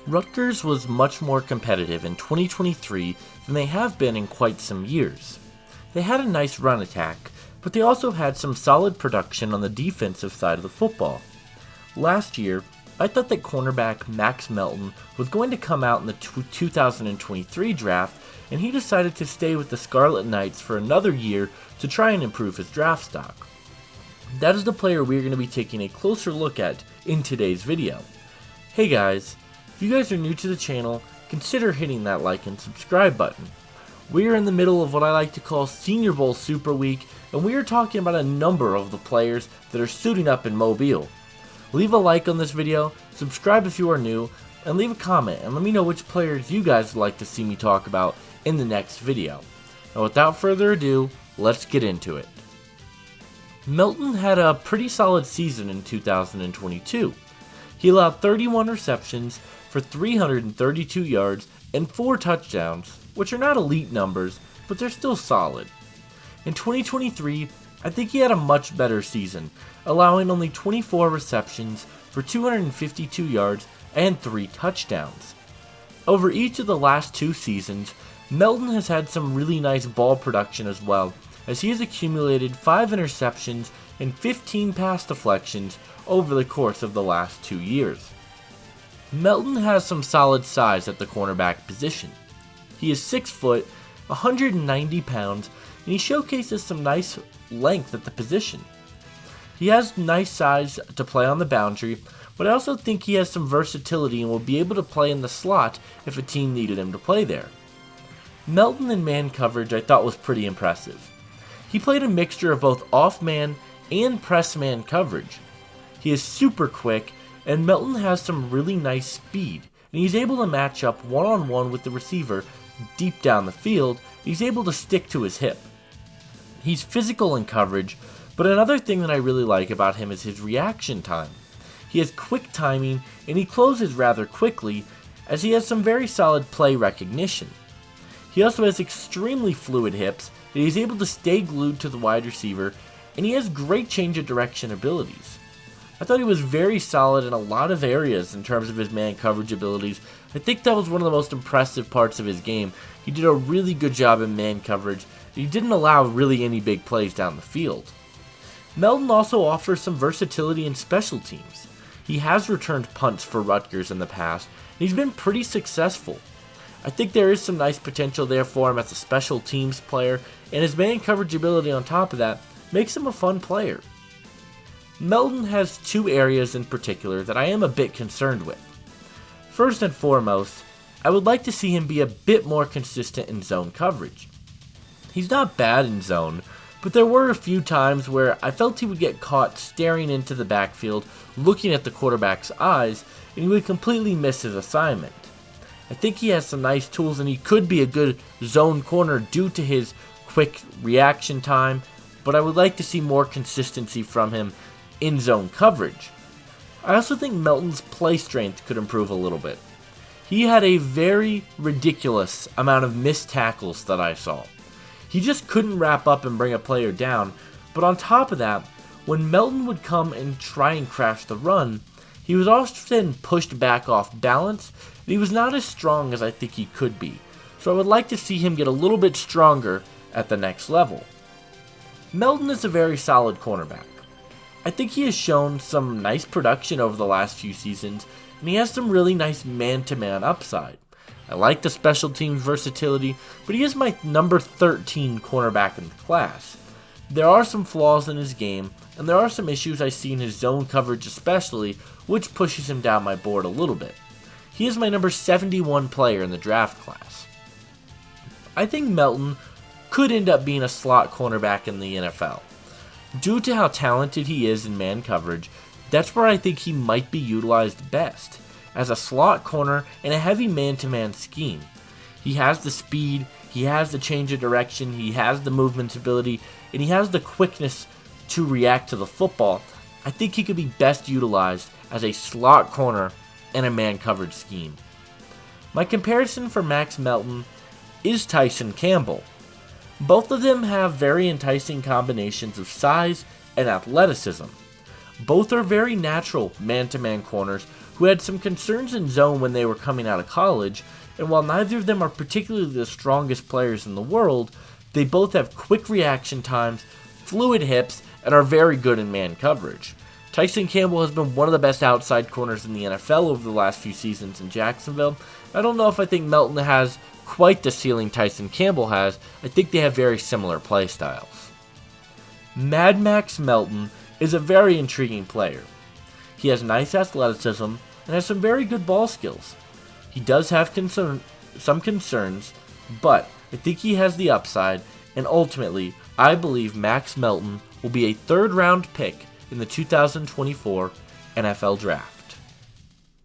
Rutgers was much more competitive in 2023 than they have been in quite some years. They had a nice run attack, but they also had some solid production on the defensive side of the football. Last year, I thought that cornerback Max Melton was going to come out in the 2023 draft, and he decided to stay with the Scarlet Knights for another year to try and improve his draft stock. That is the player we are going to be taking a closer look at in today's video. Hey guys, if you guys are new to the channel, consider hitting that like and subscribe button. We are in the middle of what I like to call Senior Bowl Super Week, and we are talking about a number of the players that are suiting up in Mobile. Leave a like on this video, subscribe if you are new, and leave a comment and let me know which players you guys would like to see me talk about in the next video. Now without further ado, let's get into it. Melton had a pretty solid season in 2022. He allowed 31 receptions for 332 yards and 4 touchdowns, which are not elite numbers, but they're still solid. In 2023, I think he had a much better season, allowing only 24 receptions for 252 yards and 3 touchdowns. Over each of the last 2 seasons, Melton has had some really nice ball production as well, as he has accumulated 5 interceptions and 15 pass deflections over the course of the last 2 years. Melton has some solid size at the cornerback position. He is 6 foot, 190 pounds, and he showcases some nice length at the position. He has nice size to play on the boundary, but I also think he has some versatility and will be able to play in the slot if a team needed him to play there. Melton in man coverage I thought was pretty impressive. He played a mixture of both off-man and press-man coverage. He is super quick, and Melton has some really nice speed, and he's able to match up one-on-one with the receiver deep down the field. He's able to stick to his hip. He's physical in coverage, but another thing that I really like about him is his reaction time. He has quick timing, and he closes rather quickly, as he has some very solid play recognition. He also has extremely fluid hips, and he's able to stay glued to the wide receiver, and he has great change of direction abilities. I thought he was very solid in a lot of areas in terms of his man coverage abilities. I think that was one of the most impressive parts of his game. He did a really good job in man coverage. He didn't allow really any big plays down the field. Melton also offers some versatility in special teams. He has returned punts for Rutgers in the past, and he's been pretty successful. I think there is some nice potential there for him as a special teams player, and his man coverage ability on top of that makes him a fun player. Melton has 2 areas in particular that I am a bit concerned with. First and foremost, I would like to see him be a bit more consistent in zone coverage. He's not bad in zone, but there were a few times where I felt he would get caught staring into the backfield, looking at the quarterback's eyes, and he would completely miss his assignment. I think he has some nice tools and he could be a good zone corner due to his quick reaction time, but I would like to see more consistency from him in zone coverage. I also think Melton's play strength could improve a little bit. He had a very ridiculous amount of missed tackles that I saw. He just couldn't wrap up and bring a player down, but on top of that, when Melton would come and try and crash the run, he was often pushed back off balance, and he was not as strong as I think he could be, so I would like to see him get a little bit stronger at the next level. Melton is a very solid cornerback. I think he has shown some nice production over the last few seasons, and he has some really nice man-to-man upside. I like the special teams versatility, but he is my number 13 cornerback in the class. There are some flaws in his game, and there are some issues I see in his zone coverage especially, which pushes him down my board a little bit. He is my number 71 player in the draft class. I think Melton could end up being a slot cornerback in the NFL. Due to how talented he is in man coverage, that's where I think he might be utilized best, as a slot corner in a heavy man-to-man scheme. He has the speed, he has the change of direction, he has the movement ability, and he has the quickness to react to the football. I think he could be best utilized as a slot corner in a man coverage scheme. My comparison for Max Melton is Tyson Campbell. Both of them have very enticing combinations of size and athleticism. Both are very natural man-to-man corners who had some concerns in zone when they were coming out of college, and while neither of them are particularly the strongest players in the world, they both have quick reaction times, fluid hips, and are very good in man coverage. Tyson Campbell has been one of the best outside corners in the NFL over the last few seasons in Jacksonville. I don't know if I think Melton has quite the ceiling Tyson Campbell has. I think they have very similar play styles. Madmax Melton is a very intriguing player. He has nice athleticism and has some very good ball skills. He does have some concerns, but I think he has the upside, and ultimately, I believe Max Melton will be a third-round pick in the 2024 NFL Draft.